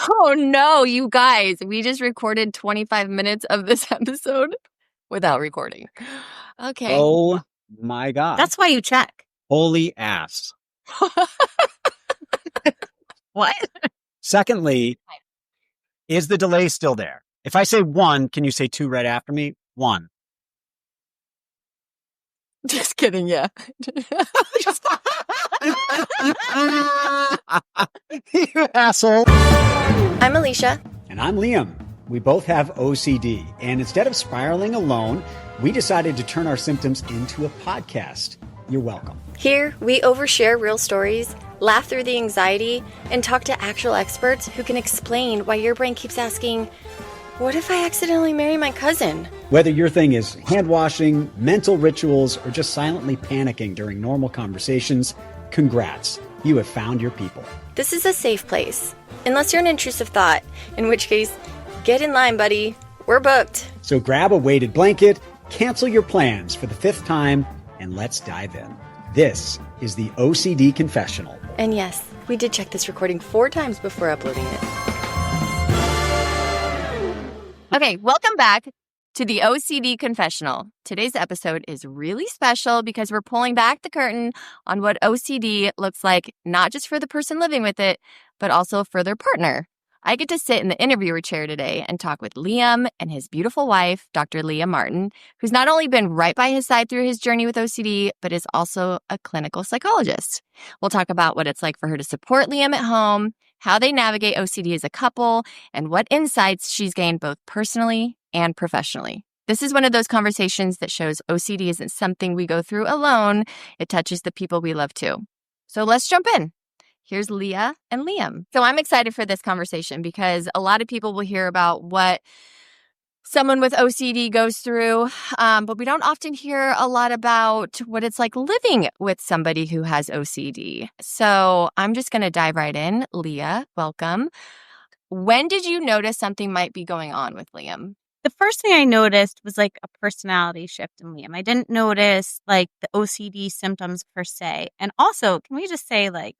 Oh no, you guys. We just recorded 25 minutes of this episode without recording. Okay. Oh my God. That's why you check. Holy ass. What? Secondly, is the delay still there? If I say 1, can you say 2 right after me? 1. Just kidding, yeah. You asshole. I'm Alicia. And I'm Liam. We both have OCD. And instead of spiraling alone, we decided to turn our symptoms into a podcast. You're welcome. Here, we overshare real stories, laugh through the anxiety, and talk to actual experts who can explain why your brain keeps asking, what if I accidentally marry my cousin? Whether your thing is hand washing, mental rituals, or just silently panicking during normal conversations, congrats. You have found your people. This is a safe place. Unless you're an intrusive thought, in which case, get in line, buddy. We're booked. So grab a weighted blanket, cancel your plans for the 5th time, and let's dive in. This is the OCD Confessional. And yes, we did check this recording 4 times before uploading it. Okay, welcome back to the OCD Confessional. Today's episode is really special because we're pulling back the curtain on what OCD looks like, not just for the person living with it, but also for their partner. I get to sit in the interviewer chair today and talk with Liam and his beautiful wife, Dr. Lia Martin, who's not only been right by his side through his journey with OCD, but is also a clinical psychologist. We'll talk about what it's like for her to support Liam at home, how they navigate OCD as a couple, and what insights she's gained both personally and professionally. This is one of those conversations that shows OCD isn't something we go through alone. It touches the people we love too. So let's jump in. Here's Lia and Liam. So I'm excited for this conversation because a lot of people will hear about what someone with OCD goes through, but we don't often hear a lot about what it's like living with somebody who has OCD. So I'm just going to dive right in. Lia, welcome. When did you notice something might be going on with Liam? The first thing I noticed was like a personality shift in Liam. I didn't notice like the OCD symptoms per se. And also, can we just say like,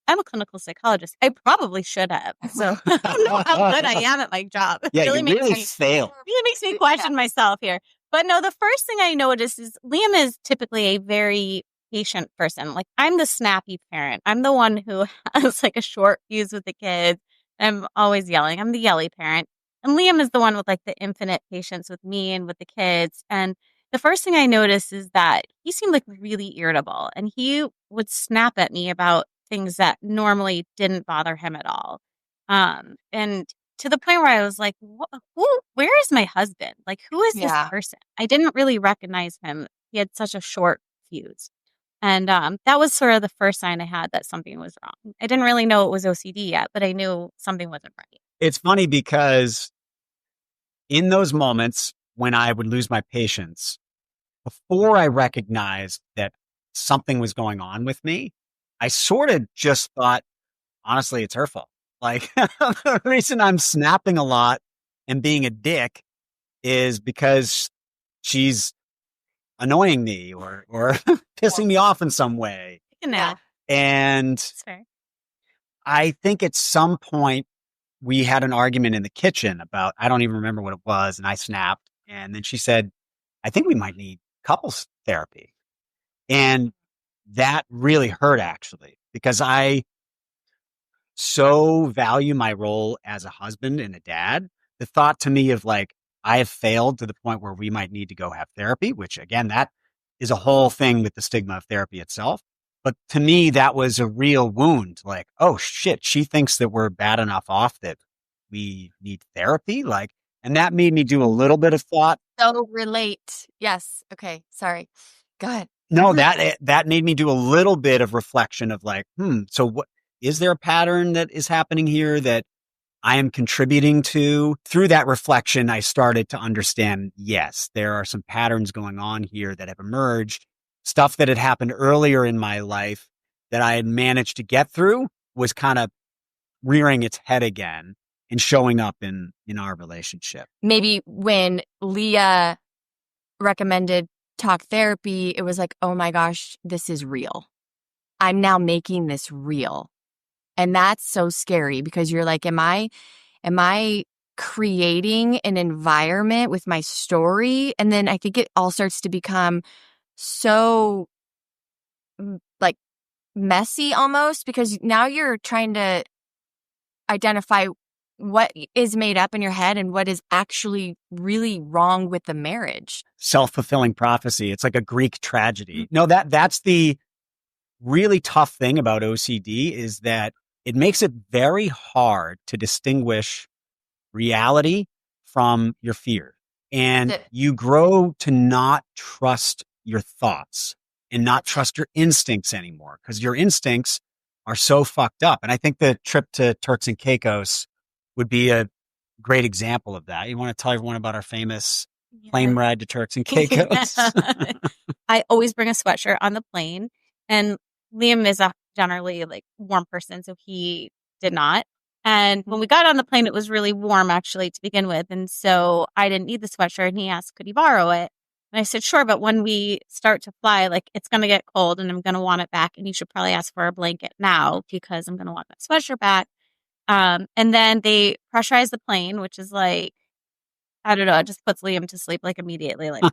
I'm a clinical psychologist. I probably should have. So I don't know how good I am at my job. Yeah, It you really fail. really makes me question myself here. But no, the first thing I noticed is Liam is typically a very patient person. Like I'm the snappy parent. I'm the one who has like a short fuse with the kids. I'm always yelling. I'm the yelly parent. And Liam is the one with like the infinite patience with me and with the kids. And the first thing I noticed is that he seemed like really irritable and he would snap at me about things that normally didn't bother him at all. And to the point where I was like, where is my husband? Like, who is this person? I didn't really recognize him. He had such a short fuse. And that was sort of the first sign I had that something was wrong. I didn't really know it was OCD yet, but I knew something wasn't right. It's funny because in those moments when I would lose my patience, before I recognized that something was going on with me, I sort of just thought, honestly, it's her fault. Like the reason I'm snapping a lot and being a dick is because she's annoying me or pissing me off in some way. Yeah. And That's fair. I think at some point we had an argument in the kitchen about, I don't even remember what it was. And I snapped. And then she said, I think we might need couples therapy. And that really hurt actually, because I so value my role as a husband and a dad. The thought to me of like, I have failed to the point where we might need to go have therapy, which again, that is a whole thing with the stigma of therapy itself. But to me, that was a real wound. Like, oh shit, she thinks that we're bad enough off that we need therapy. Like, and that made me do a little bit of thought. So relate. Yes. Okay. Sorry. Go ahead. No, that made me do a little bit of reflection of like, so what is there a pattern that is happening here that I am contributing to? Through that reflection, I started to understand, yes, there are some patterns going on here that have emerged. Stuff that had happened earlier in my life that I had managed to get through was kind of rearing its head again and showing up in our relationship. Maybe when Lia recommended talk therapy, it was like, oh my gosh, this is real. I'm now making this real. And that's so scary because you're like, am I creating an environment with my story? And then I think it all starts to become so like messy almost, because now you're trying to identify what is made up in your head and what is actually really wrong with the marriage. Self-fulfilling prophecy. It's like a Greek tragedy. No, that's the really tough thing about OCD is that it makes it very hard to distinguish reality from your fear. And you grow to not trust your thoughts and not trust your instincts anymore because your instincts are so fucked up. And I think the trip to Turks and Caicos would be a great example of that. You want to tell everyone about our famous plane ride to Turks and Caicos? I always bring a sweatshirt on the plane, and Liam is a generally like warm person, so he did not. And when we got on the plane, it was really warm actually to begin with. And so I didn't need the sweatshirt, and he asked, could he borrow it? And I said, sure. But when we start to fly, like it's going to get cold and I'm going to want it back. And you should probably ask for a blanket now because I'm going to want that sweatshirt back. And then they pressurized the plane, which is like, I don't know, it just puts Liam to sleep like immediately. Like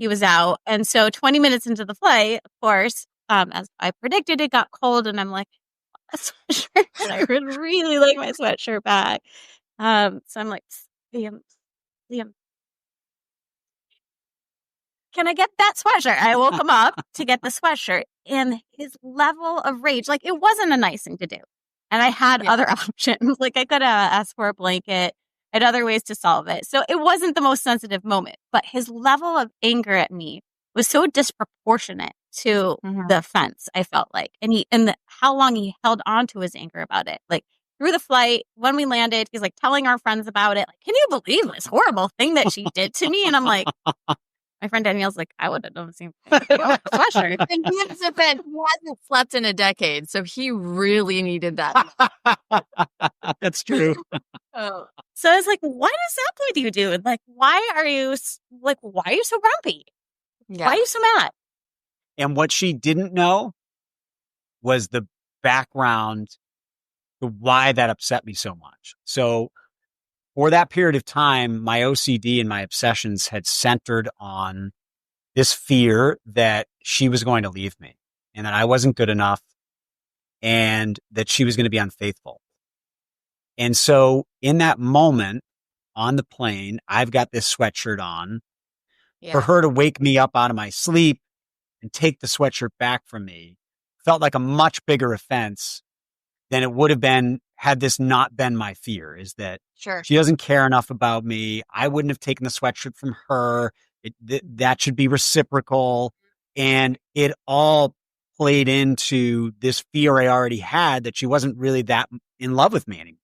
he was out. And so 20 minutes into the flight, of course, as I predicted, it got cold. And I'm like, a sweatshirt. And I would really like my sweatshirt back. So I'm like, Liam, can I get that sweatshirt? I woke him up to get the sweatshirt, and his level of rage, like it wasn't a nice thing to do. And I had other options. Like I could have asked for a blanket. I had other ways to solve it. So it wasn't the most sensitive moment, but his level of anger at me was so disproportionate to the offense, I felt like. And how long he held on to his anger about it. Like through the flight, when we landed, he's like telling our friends about it. Like, can you believe this horrible thing that she did to me? And I'm like, my friend Danielle's like, I would have done the same thing. Sweatshirt. And his defense, he hasn't slept in a decade, so he really needed that. That's true. So I was like, what exactly do you do? Like, why are you so grumpy? Yeah. Why are you so mad? And what she didn't know was the background to why that upset me so much. So for that period of time, my OCD and my obsessions had centered on this fear that she was going to leave me and that I wasn't good enough and that she was going to be unfaithful. And so in that moment on the plane, I've got this sweatshirt on. For her to wake me up out of my sleep and take the sweatshirt back from me felt like a much bigger offense than it would have been had this not been my fear, is that she doesn't care enough about me. I wouldn't have taken the sweatshirt from her. That should be reciprocal. And it all played into this fear I already had that she wasn't really that in love with me anymore.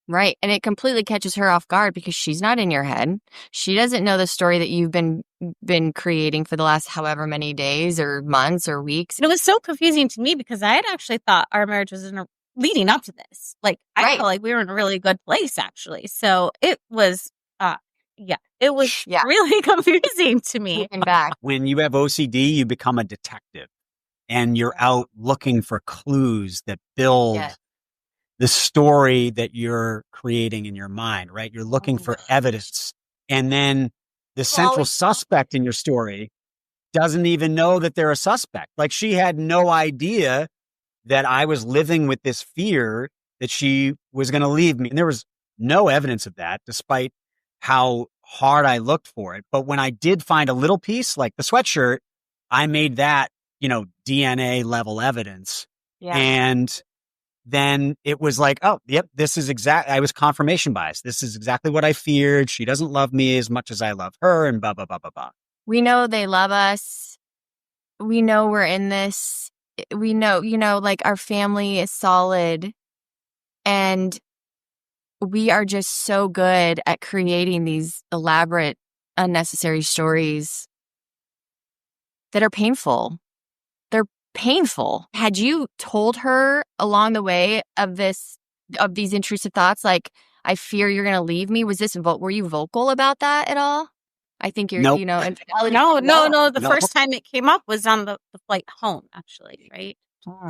Right. And it completely catches her off guard because she's not in your head. She doesn't know the story that you've been creating for the last however many days or months or weeks. And it was so confusing to me because I had actually thought our marriage was leading up to this. Like, I felt like we were in a really good place, actually. So it was, really confusing to me. When you have OCD, you become a detective and you're out looking for clues that build the story that you're creating in your mind, right? You're looking for evidence. And then the central suspect in your story doesn't even know that they're a suspect. Like she had no idea that I was living with this fear that she was going to leave me. And there was no evidence of that, despite how hard I looked for it. But when I did find a little piece like the sweatshirt, I made that, DNA level evidence. Yeah. And then it was like, oh, yep, I was confirmation bias. This is exactly what I feared. She doesn't love me as much as I love her and blah, blah, blah, blah, blah. We know they love us. We know we're in this. We know, like our family is solid. And we are just so good at creating these elaborate, unnecessary stories that are painful. They're painful. Had you told her along the way of these intrusive thoughts, like, I fear you're going to leave me? Were you vocal about that at all? I think you're, No. The first time it came up was on the flight home, actually, right?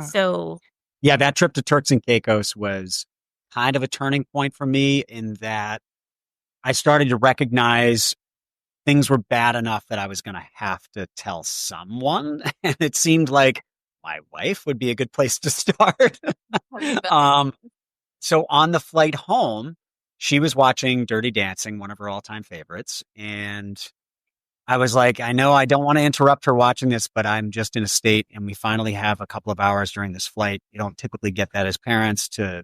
So Yeah, that trip to Turks and Caicos was kind of a turning point for me in that I started to recognize things were bad enough that I was going to have to tell someone. And it seemed like my wife would be a good place to start. um, so on the flight home, she was watching Dirty Dancing, one of her all-time favorites. And I was like, I know I don't want to interrupt her watching this, but I'm just in a state and we finally have a couple of hours during this flight. You don't typically get that as parents to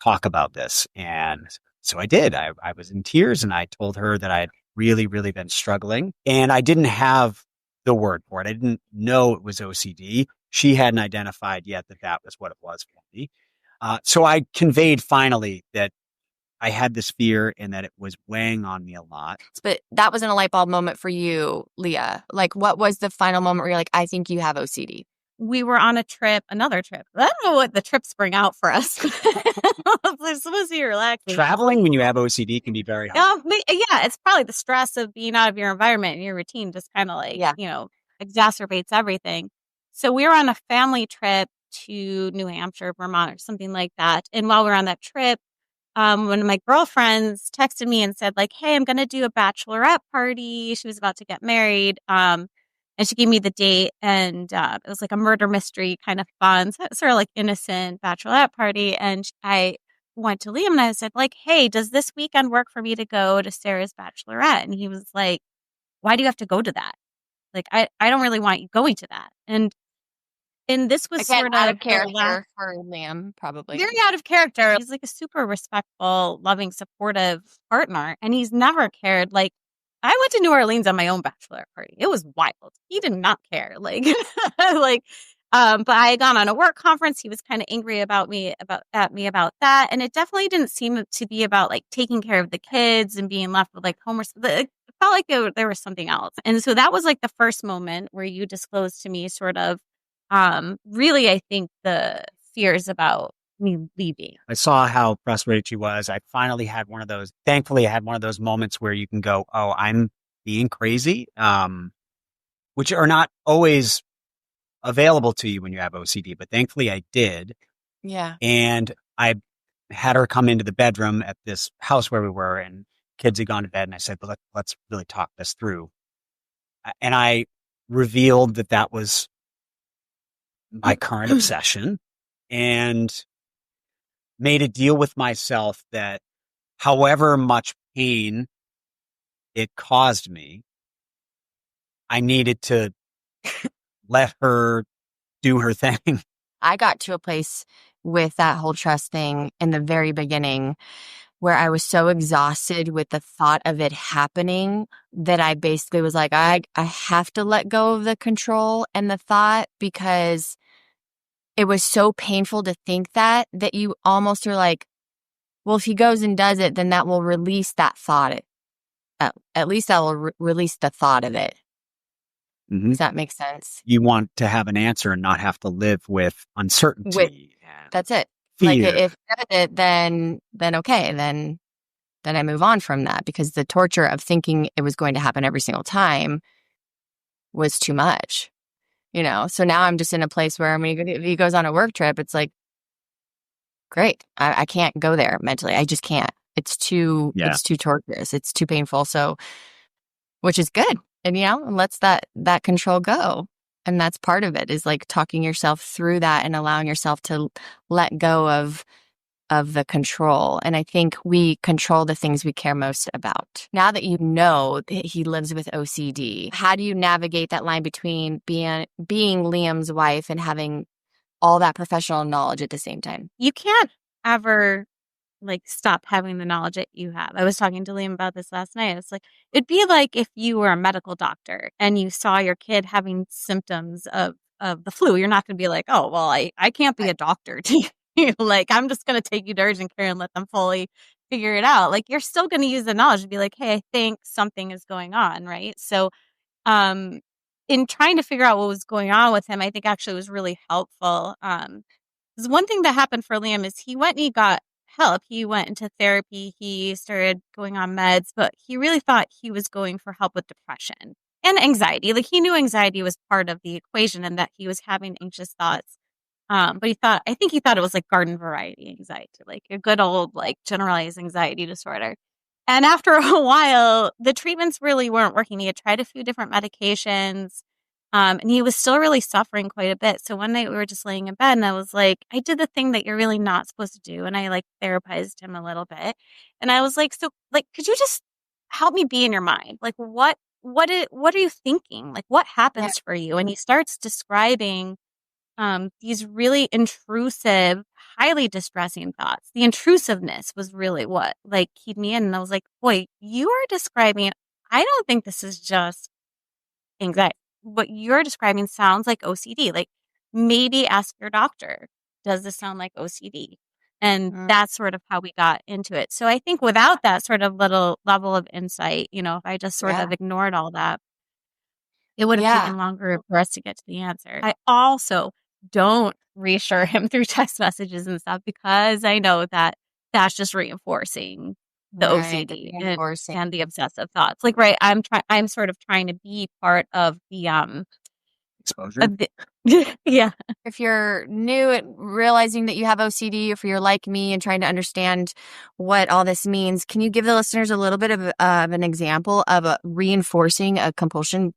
talk about this. And so I did. I was in tears and I told her that I had really, really been struggling and I didn't have the word for it. I didn't know it was OCD. She hadn't identified yet that that was what it was for me. So I conveyed finally that I had this fear and that it was weighing on me a lot. But that wasn't a light bulb moment for you, Leah. Like, what was the final moment where you're like, I think you have OCD? We were on another trip. I don't know what the trips bring out for us. They're supposed to be relaxing. Traveling when you have OCD can be very hard. Yeah, it's probably the stress of being out of your environment and your routine just kind of like, exacerbates everything. So we were on a family trip to New Hampshire, Vermont, or something like that. And while we were on that trip, one of my girlfriends texted me and said, like, hey, I'm going to do a bachelorette party. She was about to get married. And she gave me the date, and it was like a murder mystery kind of fun, sort of like innocent bachelorette party. And I went to Liam and I said, like, hey, does this weekend work for me to go to Sarah's bachelorette? And he was like, why do you have to go to that? Like, I don't really want you going to that. And this was Again, sort out of of character for Liam, probably. very out of character. He's like a super respectful, loving, supportive partner, and he's never cared. Like, I went to New Orleans on my own bachelor party. It was wild. He did not care. Like, but I had gone on a work conference. He was kind of angry at me about that, and it definitely didn't seem to be about like taking care of the kids and being left with like homeless. It felt like there was something else, and so that was like the first moment where you disclosed to me sort of. Really, I think the fears about me leaving. I saw how frustrated she was. I finally had one of those. Thankfully, I had one of those moments where you can go, "Oh, I'm being crazy," which are not always available to you when you have OCD. But thankfully, I did. Yeah. And I had her come into the bedroom at this house where we were, and kids had gone to bed. And I said, "Well, let's really talk this through." And I revealed that was my current obsession and made a deal with myself that however much pain it caused me, I needed to let her do her thing. I got to a place with that whole trust thing in the very beginning where I was so exhausted with the thought of it happening that I basically was like, I have to let go of the control and the thought because it was so painful to think that you almost are like, well, if he goes and does it, then that will release that thought. At least that will release the thought of it. Mm-hmm. Does that make sense? You want to have an answer and not have to live with uncertainty. That's it. Fear. Like if he does it, then okay, then I move on from that because the torture of thinking it was going to happen every single time was too much. So now I'm just in a place where if he goes on a work trip, it's like, great. I can't go there mentally. I just can't. It's too torturous. It's too painful. So, which is good. And, lets that control go. And that's part of it is like talking yourself through that and allowing yourself to let go of the control. And I think we control the things we care most about. Now that you know that he lives with OCD, how do you navigate that line between being Liam's wife and having all that professional knowledge at the same time? You can't ever stop having the knowledge that you have. I was talking to Liam about this last night. It's like, it'd be like if you were a medical doctor and you saw your kid having symptoms of the flu. You're not going to be like, oh, well, I can't be a doctor to you. Like, I'm just going to take you to urgent care and let them fully figure it out. Like, you're still going to use the knowledge to be like, hey, I think something is going on, right? So, in trying to figure out what was going on with him, I think actually was really helpful. Because one thing that happened for Liam is he went and he got help. He went into therapy. He started going on meds, but he really thought he was going for help with depression and anxiety. Like, he knew anxiety was part of the equation and that he was having anxious thoughts. But I think he thought it was like garden variety anxiety, like a good old like generalized anxiety disorder. And after a while, the treatments really weren't working. He had tried a few different medications, and he was still really suffering quite a bit. So one night we were just laying in bed and I was like, I did the thing that you're really not supposed to do. And I like therapized him a little bit. And I was like, so like, could you just help me be in your mind? Like, what are you thinking? Like, what happens for you? And he starts describing these really intrusive, highly distressing thoughts. The intrusiveness was really what like keyed me in. And I was like, boy, you are describing, I don't think this is just anxiety. What you're describing sounds like OCD. Like maybe ask your doctor, does this sound like OCD? And that's sort of how we got into it. So I think without that sort of little level of insight, if I just sort of ignored all that, it would have taken longer for us to get to the answer. I also don't reassure him through text messages and stuff because I know that that's just reinforcing the OCD and the obsessive thoughts. Like, right, I'm sort of trying to be part of the exposure. Yeah. If you're new at realizing that you have OCD, if you're like me and trying to understand what all this means, can you give the listeners a little bit of an example of reinforcing a compulsion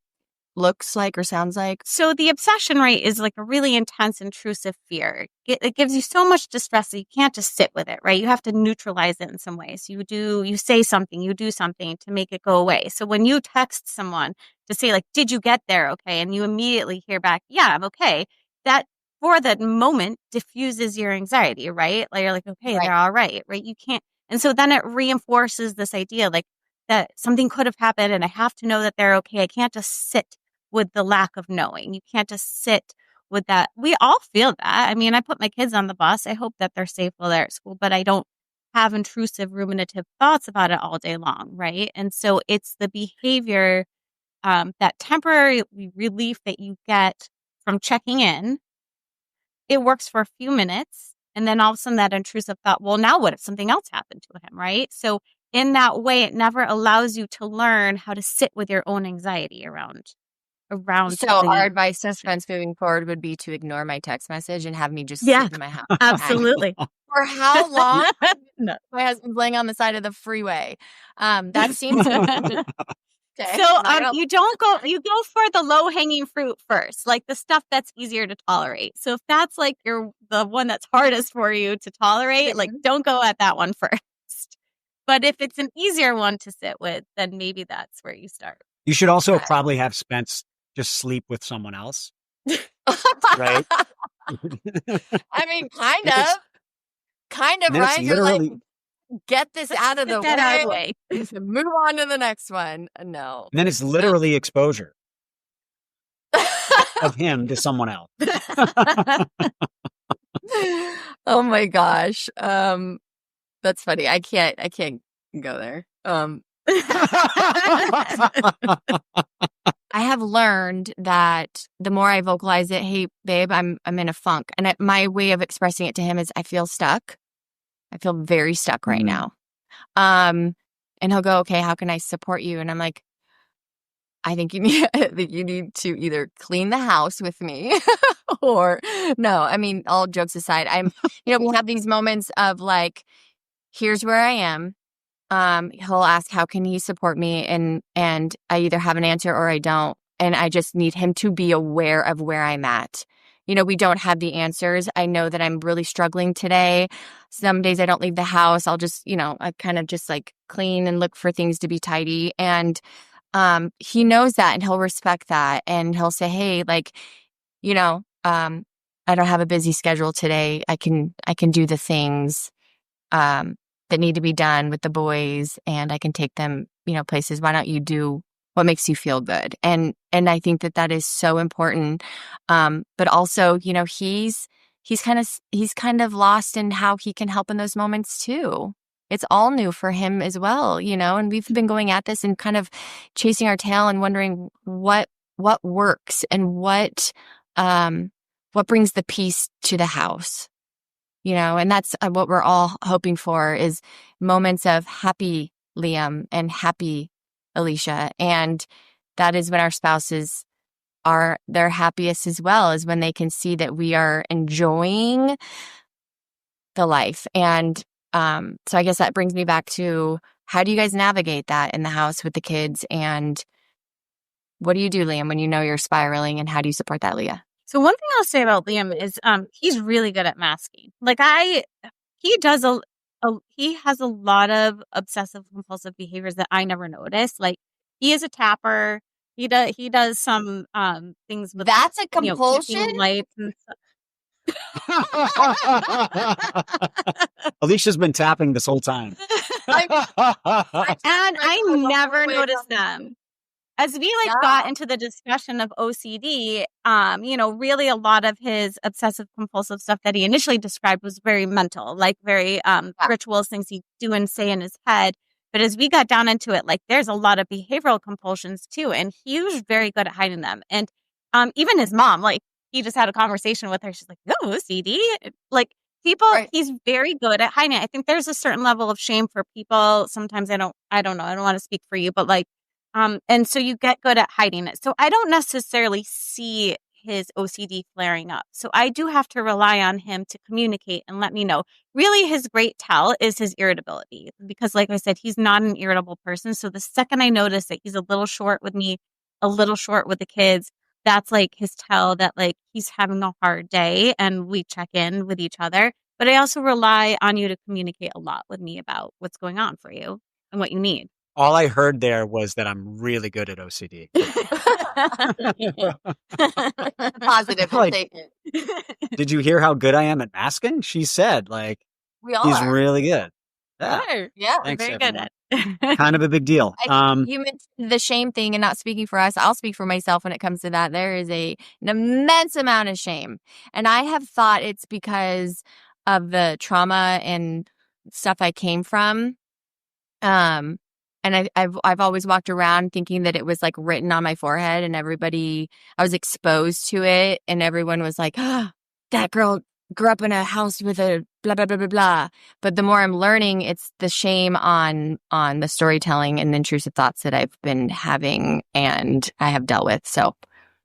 looks like or sounds like? So the obsession, right, is like a really intense, intrusive fear. It gives you so much distress that you can't just sit with it, right? You have to neutralize it in some way. So you say something, you do something to make it go away. So when you text someone to say like, did you get there? Okay. And you immediately hear back, yeah, I'm okay. That for that moment diffuses your anxiety, right? Like you're like, okay, they're all right, right? You can't. And so then it reinforces this idea like that something could have happened and I have to know that they're okay. I can't just sit with the lack of knowing. You can't just sit with that. We all feel that. I mean, I put my kids on the bus. I hope that they're safe while they're at school, but I don't have intrusive ruminative thoughts about it all day long, right? And so it's the behavior, that temporary relief that you get from checking in. It works for a few minutes. And then all of a sudden that intrusive thought, well, now what if something else happened to him, right? So in that way, it never allows you to learn how to sit with your own anxiety around. So our advice to friends moving forward would be to ignore my text message and have me just sit in my house. Absolutely. For how long? No. My husband's laying on the side of the freeway. That seems okay. So you go for the low hanging fruit first, like the stuff that's easier to tolerate. So if that's like the one that's hardest for you to tolerate, like don't go at that one first. But if it's an easier one to sit with, then maybe that's where you start. You should also probably have Spence just sleep with someone else. Right? I mean, kind of, right? You're like, get this out of the way. Move on to the next one. No. And then it's literally exposure of him to someone else. Oh my gosh. That's funny. I can't go there. I have learned that the more I vocalize it, hey, babe, I'm in a funk. And my way of expressing it to him is I feel stuck. I feel very stuck right now. And he'll go, okay, how can I support you? And I'm like, I think you need to either clean the house with me or no. I mean, all jokes aside, we have these moments of like, here's where I am. He'll ask, how can he support me? And I either have an answer or I don't. And I just need him to be aware of where I'm at. We don't have the answers. I know that I'm really struggling today. Some days I don't leave the house. I'll just, I kind of just like clean and look for things to be tidy. And he knows that and he'll respect that. And he'll say, hey, like, I don't have a busy schedule today. I can do the things that need to be done with the boys and I can take them, places. Why don't you do what makes you feel good? And I think that is so important. But also, he's kind of lost in how he can help in those moments too. It's all new for him as well, and we've been going at this and kind of chasing our tail and wondering what works and what brings the peace to the house. And that's what we're all hoping for is moments of happy Liam and happy Alicia. And that is when our spouses are their happiest as well, is when they can see that we are enjoying the life. And so I guess that brings me back to, how do you guys navigate that in the house with the kids? And what do you do, Liam, when you know you're spiraling, and how do you support that, Leah? So one thing I'll say about Liam is he's really good at masking. Like he does he has a lot of obsessive compulsive behaviors that I never noticed. Like he is a tapper. He does some things with, That's a keeping compulsion? lights and stuff. Alicia's been tapping this whole time. And I never noticed them. As we got into the discussion of OCD, really a lot of his obsessive compulsive stuff that he initially described was very mental, like very rituals, things he'd do and say in his head. But as we got down into it, there's a lot of behavioral compulsions too, and he was very good at hiding them. And even his mom, he just had a conversation with her. She's like, "No, OCD." People, right. He's very good at hiding it. I think there's a certain level of shame for people. Sometimes I don't know. I don't want to speak for you, but and so you get good at hiding it. So I don't necessarily see his OCD flaring up. So I do have to rely on him to communicate and let me know. Really, his great tell is his irritability, because like I said, he's not an irritable person. So the second I notice that he's a little short with me, a little short with the kids, that's his tell that he's having a hard day, and we check in with each other. But I also rely on you to communicate a lot with me about what's going on for you and what you need. All I heard there was that I'm really good at OCD. Positive. We'll take it. Did you hear how good I am at masking? She said, we all he's are. really good. Yeah, thanks, very everyone. good at it. Kind of a big deal. You mentioned the shame thing, and not speaking for us. I'll speak for myself when it comes to that. There is an immense amount of shame, and I have thought it's because of the trauma and stuff I came from. And I've always walked around thinking that it was written on my forehead, and I was exposed to it, and everyone was like, "Oh, that girl grew up in a house with a blah blah blah blah blah." But the more I'm learning, it's the shame on the storytelling and the intrusive thoughts that I've been having and I have dealt with. So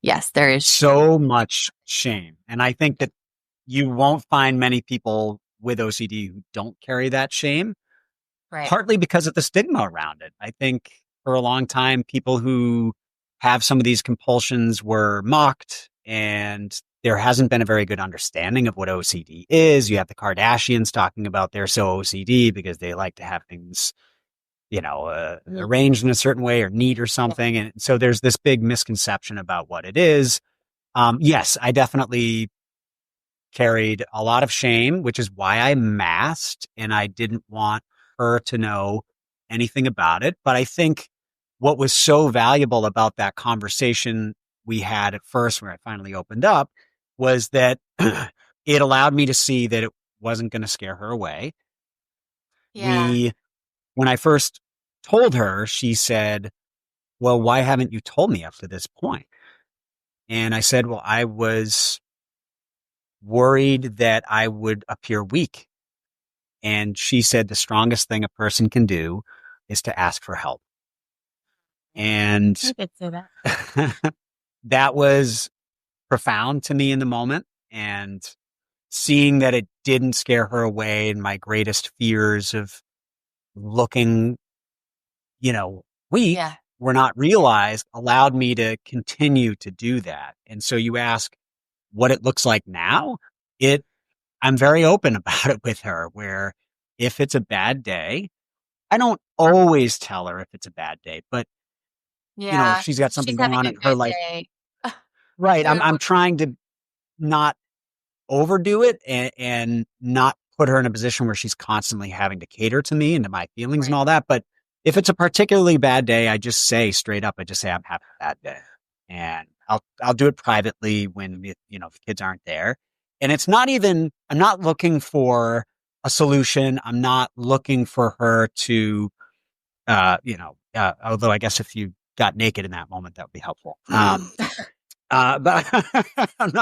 yes, there is so much shame, and I think that you won't find many people with OCD who don't carry that shame. Right. Partly because of the stigma around it. I think for a long time, people who have some of these compulsions were mocked, and there hasn't been a very good understanding of what OCD is. You have the Kardashians talking about they're so OCD because they like to have things, arranged in a certain way or neat or something. And so there's this big misconception about what it is. Yes, I definitely carried a lot of shame, which is why I masked, and I didn't want her to know anything about it. But I think what was so valuable about that conversation we had at first, where I finally opened up, was that it allowed me to see that it wasn't going to scare her away. Yeah. When I first told her, she said, "Well, why haven't you told me up to this point?" And I said, "Well, I was worried that I would appear weak." And she said, "The strongest thing a person can do is to ask for help." And I could say that. That was profound to me in the moment. And seeing that it didn't scare her away, and my greatest fears of looking, weak were not realized, allowed me to continue to do that. And so you ask what it looks like now. I'm very open about it with her, where if it's a bad day, I don't always tell her if it's a bad day, but if she's got something going on in her life. Right. I'm trying to not overdo it and not put her in a position where she's constantly having to cater to me and to my feelings and all that. But if it's a particularly bad day, I just say straight up, I'm having a bad day. And I'll do it privately when, the kids aren't there. And it's not even, I'm not looking for a solution. I'm not looking for her to, although I guess if you got naked in that moment, that would be helpful. But I'm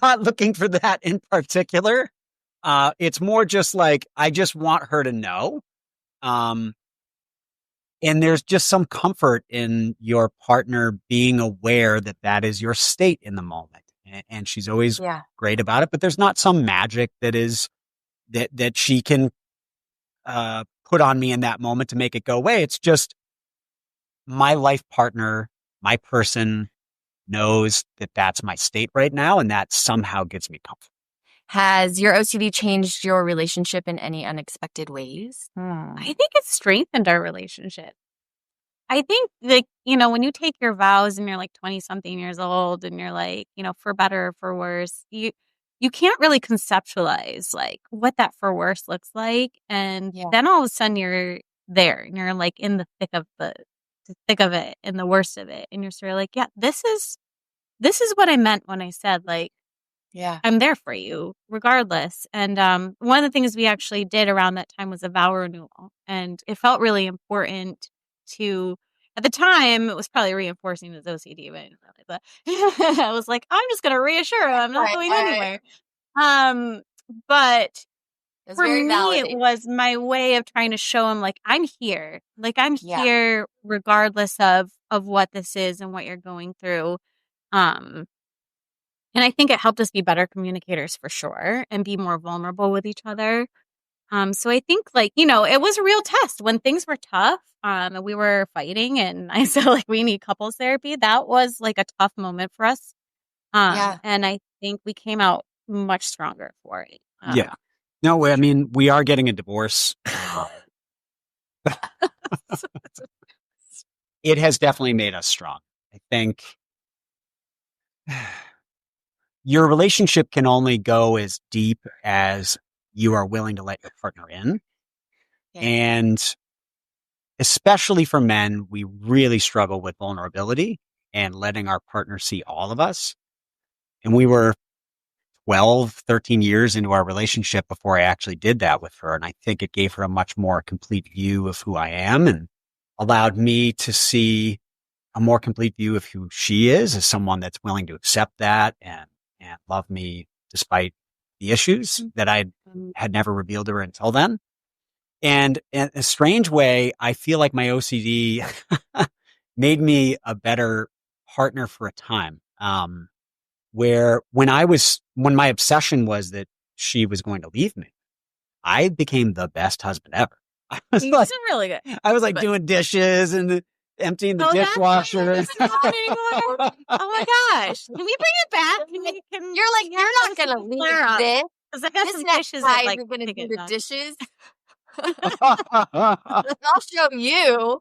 not looking for that in particular. It's more just I just want her to know. And there's just some comfort in your partner being aware that that is your state in the moment. And she's always great about it, but there's not some magic that she can put on me in that moment to make it go away. It's just my life partner, my person knows that that's my state right now, and that somehow gives me comfort. Has your OCD changed your relationship in any unexpected ways? I think it's strengthened our relationship. I think, like, when you take your vows and you're like 20 something years old and you're like, for better or for worse, you can't really conceptualize like what that for worse looks like. And then all of a sudden you're there and you're like in the thick of it and the worst of it. And you're sort of like, yeah, this is what I meant when I said, like, I'm there for you regardless. And one of the things we actually did around that time was a vow renewal. And it felt really important to, at the time, it was probably reinforcing his OCD, but I was like, I'm just going to reassure him I'm not going anywhere. But for me, it was my way of trying to show him, like, I'm here. Like, I'm here regardless of what this is and what you're going through. And I think it helped us be better communicators for sure and be more vulnerable with each other. So I think, like, it was a real test when things were tough and we were fighting and I said, like, we need couples therapy. That was like a tough moment for us. And I think we came out much stronger for it. No, I mean, we are getting a divorce. It has definitely made us strong. I think your relationship can only go as deep as you are willing to let your partner in. And especially for men, we really struggle with vulnerability and letting our partner see all of us. And we were 12, 13 years into our relationship before I actually did that with her. And I think it gave her a much more complete view of who I am and allowed me to see a more complete view of who she is as someone that's willing to accept that and love me despite the issues that I had never revealed to her until then. And in a strange way, I feel like my OCD made me a better partner for a time. Where when my obsession was that she was going to leave me, I became the best husband ever. I was really good. I was like doing dishes and emptying the dishwasher. Oh my gosh. Can we bring it back? You're like, you're not going to leave this. Because I got some dishes that, like, you're going to do the dishes. I'll show you.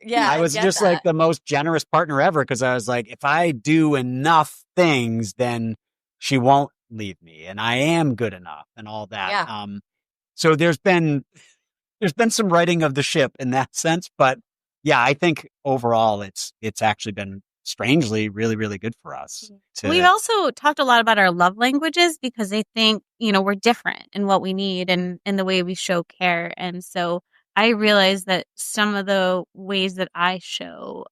Yeah, I was just like the most generous partner ever because I was like, if I do enough things, then she won't leave me, and I am good enough, and all that. Yeah. So there's been some righting of the ship in that sense, but yeah, I think overall it's actually been strangely really, really good for us. We've also talked a lot about our love languages because I think, we're different in what we need and in the way we show care. And so I realize that some of the ways that I show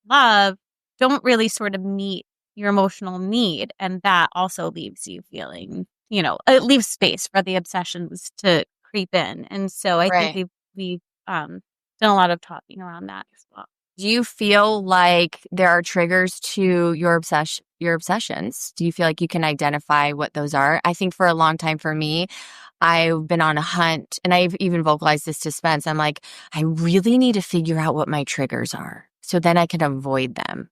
love don't really sort of meet your emotional need. And that also leaves you feeling, it leaves space for the obsessions to creep in. And so I think we've done a lot of talking around that as well. Do you feel like there are triggers to your obsessions? Do you feel like you can identify what those are? I think for a long time for me, I've been on a hunt, and I've even vocalized this to Spence. I'm like, I really need to figure out what my triggers are so then I can avoid them.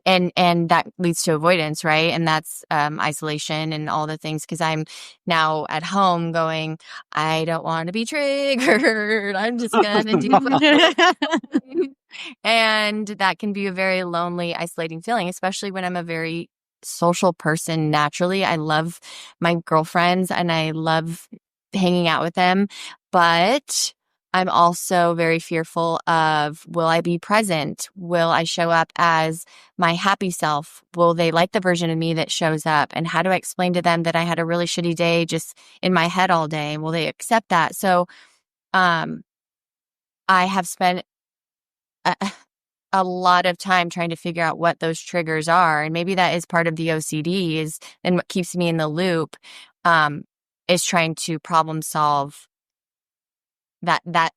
And that leads to avoidance, right? And that's isolation and all the things because I'm now at home going, I don't want to be triggered. I'm just going to do And that can be a very lonely, isolating feeling, especially when I'm a very social person naturally. I love my girlfriends and I love hanging out with them, but I'm also very fearful of, will I be present? Will I show up as my happy self? Will they like the version of me that shows up? And how do I explain to them that I had a really shitty day just in my head all day? Will they accept that? So, I have spent a lot of time trying to figure out what those triggers are. And maybe that is part of the OCD and what keeps me in the loop, is trying to problem solve that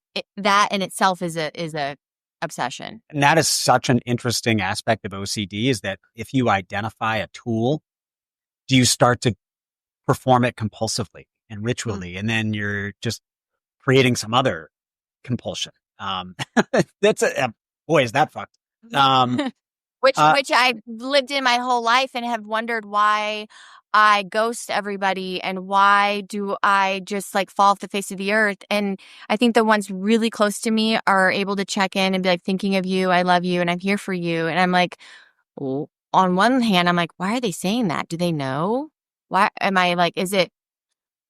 in itself is a obsession. And that is such an interesting aspect of OCD, is that if you identify a tool, do you start to perform it compulsively and ritually, and then you're just creating some other compulsion. That's boy, is that fucked. Which I've lived in my whole life and have wondered why I ghost everybody and why do I just like fall off the face of the earth. And I think the ones really close to me are able to check in and be like, thinking of you, I love you, and I'm here for you. And I'm like, oh, on one hand, I'm like, why are they saying that? Do they know? Why am I like, is it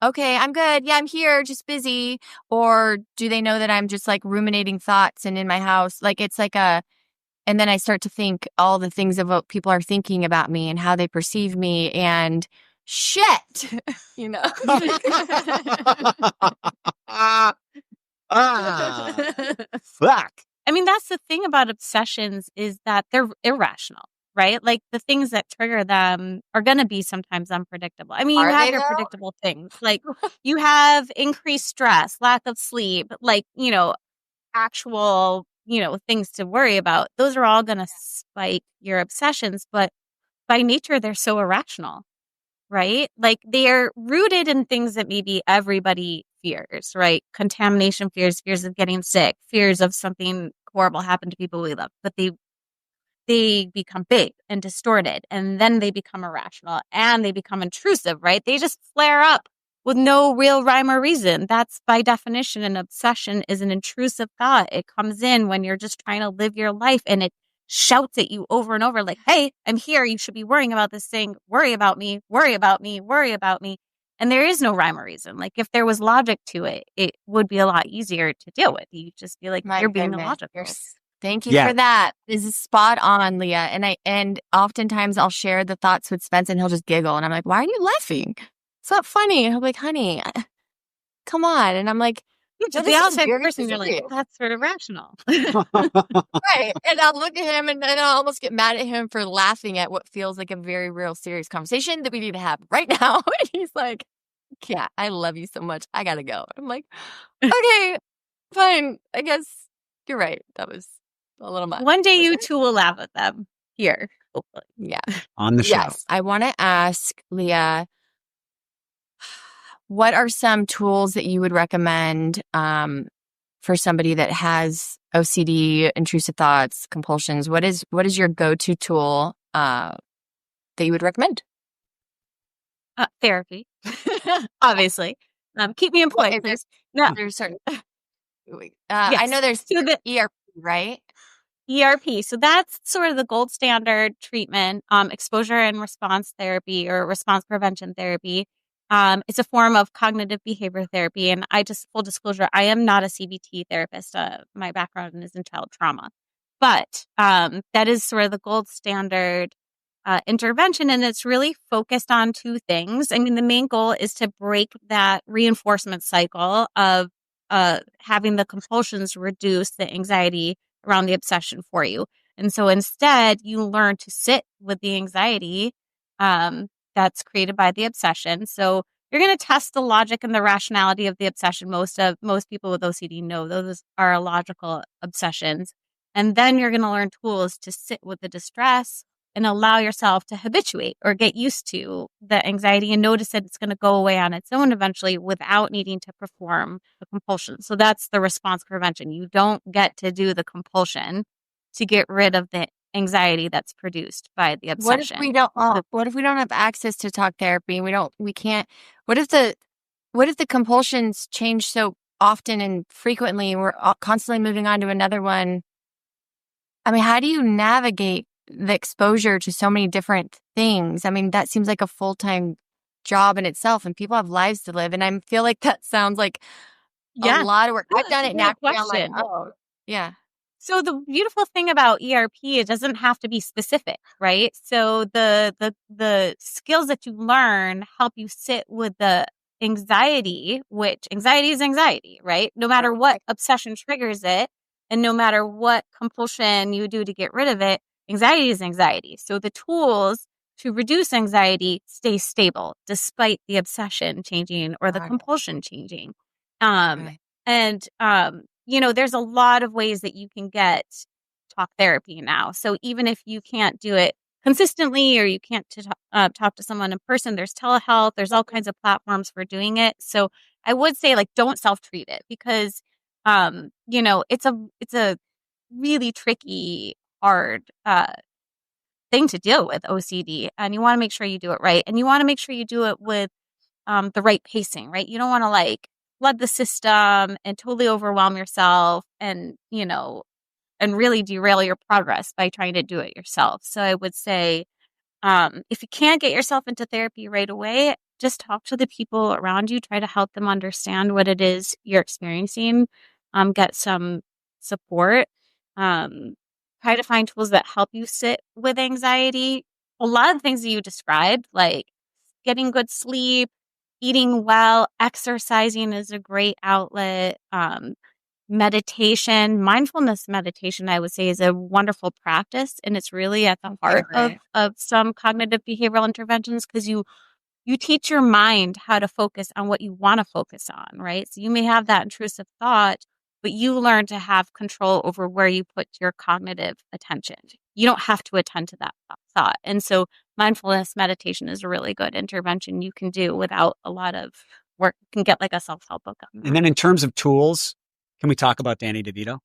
okay, I'm good. Yeah, I'm here, just busy. Or do they know that I'm just like ruminating thoughts and in my house? Like it's like and then I start to think all the things of what people are thinking about me and how they perceive me and shit, you know? Fuck. I mean, that's the thing about obsessions is that they're irrational, right? Like the things that trigger them are going to be sometimes unpredictable. I mean, you have your predictable things, like you have increased stress, lack of sleep, like, actual, things to worry about. Those are all going to spike your obsessions, but by nature, they're so irrational, right? Like they're rooted in things that maybe everybody fears, right? Contamination fears of getting sick, fears of something horrible happened to people we love, but they become big and distorted, and then they become irrational and they become intrusive, right? They just flare up with no real rhyme or reason. That's by definition, an obsession is an intrusive thought. It comes in when you're just trying to live your life and it shouts at you over and over like, hey, I'm here. You should be worrying about this thing. Worry about me, worry about me, worry about me. And there is no rhyme or reason. Like if there was logic to it, it would be a lot easier to deal with. You just be like, you're being illogical. Thank you for that. This is spot on, Leah. And oftentimes I'll share the thoughts with Spence and he'll just giggle. And I'm like, why are you laughing? It's not funny. And I'm like, honey, come on. And I'm like, the outside person, you're like, that's sort of rational. Right. And I'll look at him and then I'll almost get mad at him for laughing at what feels like a very real serious conversation that we need to have right now. And he's like, yeah, I love you so much. I gotta go. I'm like, okay, fine. I guess you're right. That was a little much. One day you two will laugh at them here. Hopefully. Yeah. On the show. Yes. I want to ask Leah, what are some tools that you would recommend for somebody that has OCD, intrusive thoughts, compulsions? What is your go-to tool that you would recommend? Therapy, obviously. Keep me employed. There's certain. Yes. I know there's ERP, right? ERP. So that's sort of the gold standard treatment, exposure and response therapy or response prevention therapy. It's a form of cognitive behavior therapy. And full disclosure, I am not a CBT therapist. My background is in child trauma. But that is sort of the gold standard intervention. And it's really focused on two things. I mean, the main goal is to break that reinforcement cycle of having the compulsions reduce the anxiety around the obsession for you. And so instead, you learn to sit with the anxiety that's created by the obsession. So you're going to test the logic and the rationality of the obsession. Most people with OCD know those are illogical obsessions. And then you're going to learn tools to sit with the distress and allow yourself to habituate or get used to the anxiety and notice that it's going to go away on its own eventually without needing to perform the compulsion. So that's the response prevention. You don't get to do the compulsion to get rid of the anxiety that's produced by the obsession. What if we don't have access to talk therapy? We can't. What if the compulsions change so often and frequently and we're constantly moving on to another one? I mean, how do you navigate the exposure to so many different things? I mean, that seems like a full-time job in itself, and people have lives to live. And I feel like that sounds like a lot of work. I've done it naturally on my own. Yeah. So the beautiful thing about ERP, it doesn't have to be specific, right? So the skills that you learn help you sit with the anxiety, which anxiety is anxiety, right? No matter what obsession triggers it, and no matter what compulsion you do to get rid of it, anxiety is anxiety. So the tools to reduce anxiety stay stable despite the obsession changing or the compulsion changing. And And, there's a lot of ways that you can get talk therapy now. So even if you can't do it consistently or you can't talk to someone in person, there's telehealth, there's all kinds of platforms for doing it. So I would say like, don't self-treat it because, it's a really tricky, hard, thing to deal with OCD. And you want to make sure you do it right. And you want to make sure you do it with the right pacing, right? You don't want to like flood the system and totally overwhelm yourself and really derail your progress by trying to do it yourself. So I would say, if you can't get yourself into therapy right away, just talk to the people around you, try to help them understand what it is you're experiencing, get some support, try to find tools that help you sit with anxiety. A lot of things that you described, like getting good sleep, eating well, exercising is a great outlet. Meditation, mindfulness meditation, I would say, is a wonderful practice. And it's really at the heart of some cognitive behavioral interventions because you teach your mind how to focus on what you want to focus on, right? So you may have that intrusive thought, but you learn to have control over where you put your cognitive attention. You don't have to attend to that thought. And so mindfulness meditation is a really good intervention you can do without a lot of work. You can get like a self-help book on that. And then in terms of tools, can we talk about Danny DeVito?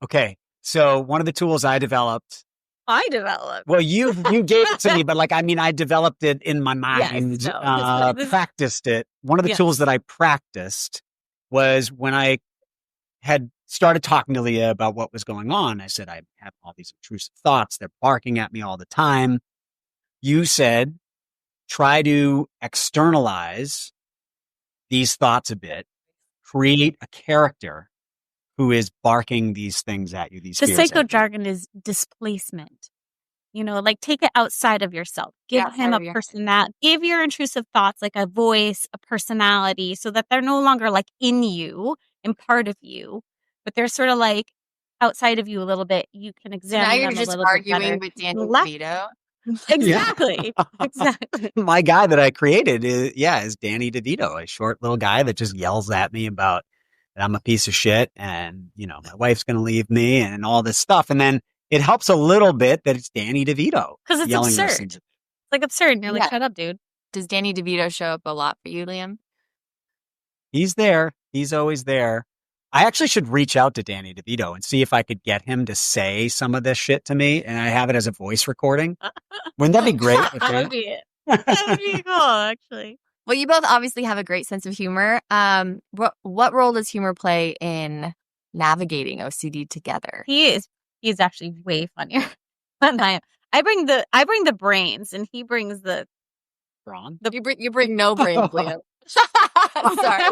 Okay. So one of the tools I developed. Well, you gave it to me, but I developed it in my mind, practiced it. One of the tools that I practiced was when I had started talking to Lia about what was going on. I said, I have all these intrusive thoughts. They're barking at me all the time. You said, try to externalize these thoughts a bit, create a character who is barking these things at you, these fears. The psycho jargon is displacement. Like take it outside of yourself. Give him a personality. Give your intrusive thoughts like a voice, a personality, so that they're no longer like in you and part of you, but they're sort of like outside of you a little bit. You can examine them a little bit better. Now you're just arguing with Danny DeVito. Exactly. Exactly. My guy that I created is Danny DeVito, a short little guy that just yells at me about that I'm a piece of shit and, my wife's going to leave me and all this stuff. And then it helps a little bit that it's Danny DeVito. Because it's absurd. It's like absurd. And you're like, shut up, dude. Does Danny DeVito show up a lot for you, Liam? He's there. He's always there. I actually should reach out to Danny DeVito and see if I could get him to say some of this shit to me and I have it as a voice recording. Wouldn't that be great? That would be it. That would be cool, actually. Well, you both obviously have a great sense of humor. What role does humor play in navigating OCD together? He's actually way funnier than I am. I bring the brains and he brings the brawn. You bring no brains, Liam. Sorry.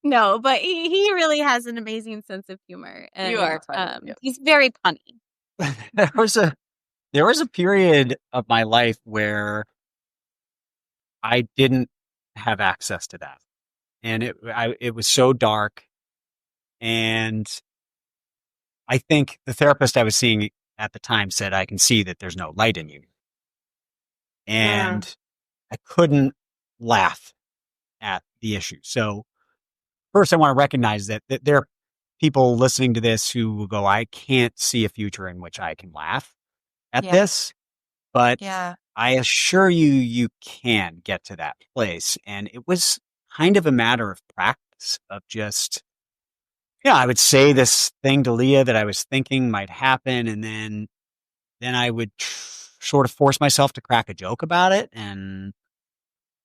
No, but he really has an amazing sense of humor. And, you are funny. He's very punny. There was a period of my life where I didn't have access to that. And it was so dark. And I think the therapist I was seeing at the time said, I can see that there's no light in you. And I couldn't laugh at the issue. So first I want to recognize that there are people listening to this who will go, I can't see a future in which I can laugh at this, but I assure you can get to that place. And it was kind of a matter of practice of just, I would say this thing to Lia that I was thinking might happen. And then I would sort of force myself to crack a joke about it. And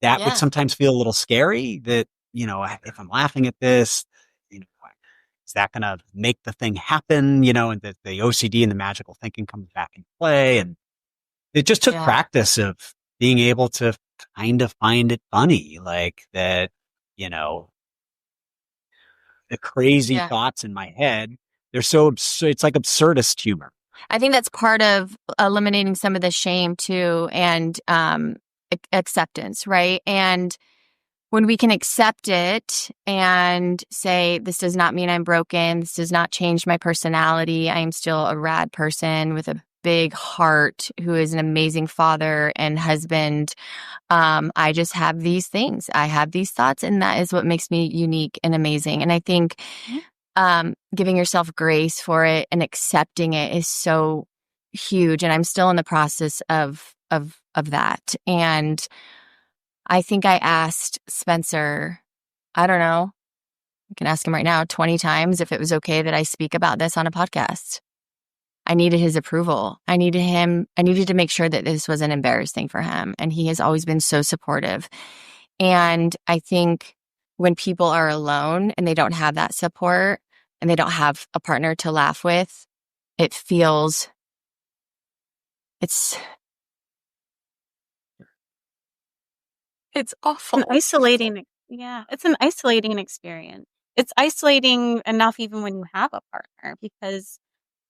that would sometimes feel a little scary that, if I'm laughing at this, is that going to make the thing happen? And the OCD and the magical thinking comes back into play. And it just took practice of being able to kind of find it funny, like that, the crazy thoughts in my head, they're so absurd. It's like absurdist humor. I think that's part of eliminating some of the shame too, and acceptance, right? And when we can accept it and say, this does not mean I'm broken, this does not change my personality, I am still a rad person with a big heart, who is an amazing father and husband. I just have these things. I have these thoughts, and that is what makes me unique and amazing. And I think giving yourself grace for it and accepting it is so huge. And I'm still in the process of that. And I think I asked Spencer, I don't know, I can ask him right now 20 times if it was okay that I speak about this on a podcast. I needed his approval. I needed to make sure that this wasn't embarrassing for him. And he has always been so supportive. And I think when people are alone and they don't have that support and they don't have a partner to laugh with, it's awful. It's an isolating experience. It's isolating enough even when you have a partner, because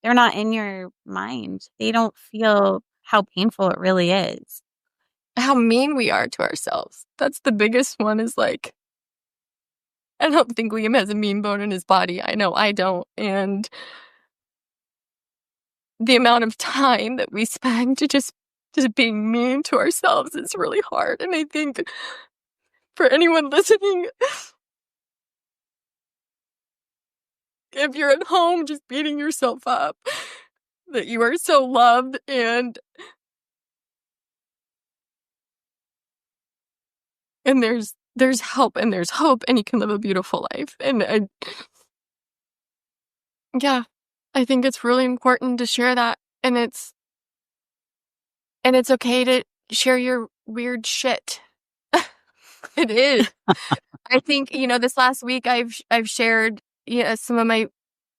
they're not in your mind. They don't feel how painful it really is. How mean we are to ourselves. That's the biggest one, is like, I don't think Liam has a mean bone in his body. I know I don't. And the amount of time that we spend to just being mean to ourselves is really hard. And I think for anyone listening, if you're at home just beating yourself up, that you are so loved, and there's help and there's hope, and you can live a beautiful life. And I think it's really important to share that. And it's okay to share your weird shit. It is. I think, this last week I've shared, some of my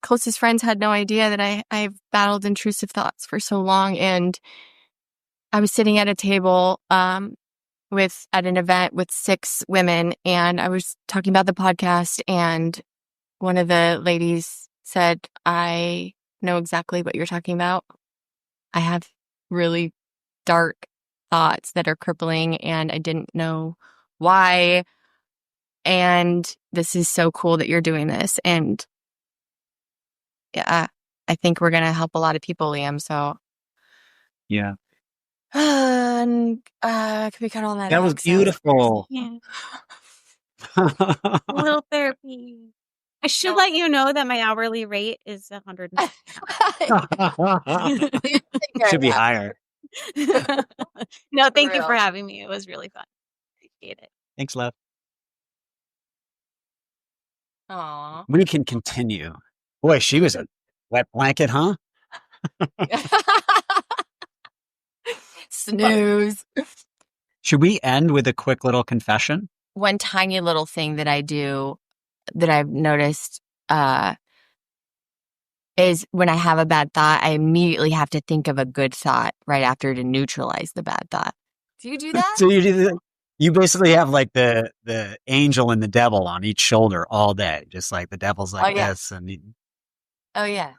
closest friends had no idea that I've battled intrusive thoughts for so long. And I was sitting at a table at an event with 6 women, and I was talking about the podcast, and one of the ladies said, I know exactly what you're talking about. I have really dark thoughts that are crippling, and I didn't know why. And this is so cool that you're doing this. And yeah, I think we're going to help a lot of people, Liam. So Yeah. And could we cut all that That out? was beautiful. Yeah. A little therapy. I should let you know that my hourly rate is $100. Should be higher. No, thank you for having me. It was really fun. Appreciate it. Thanks, love. Aw. We can continue. Boy, she was a wet blanket, huh? Snooze. Should we end with a quick little confession? One tiny little thing that I do that I've noticed is when I have a bad thought, I immediately have to think of a good thought right after to neutralize the bad thought. Do you do that? So you basically have like the angel and the devil on each shoulder all day, just like the devil's like this. Oh, yeah.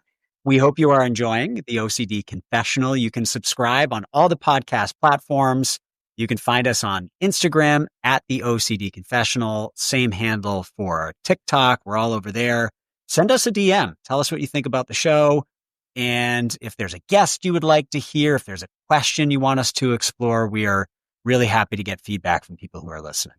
We hope you are enjoying the OCD Confessional. You can subscribe on all the podcast platforms. You can find us on Instagram at the OCD Confessional. Same handle for TikTok. We're all over there. Send us a DM. Tell us what you think about the show. And if there's a guest you would like to hear, if there's a question you want us to explore, we are really happy to get feedback from people who are listening.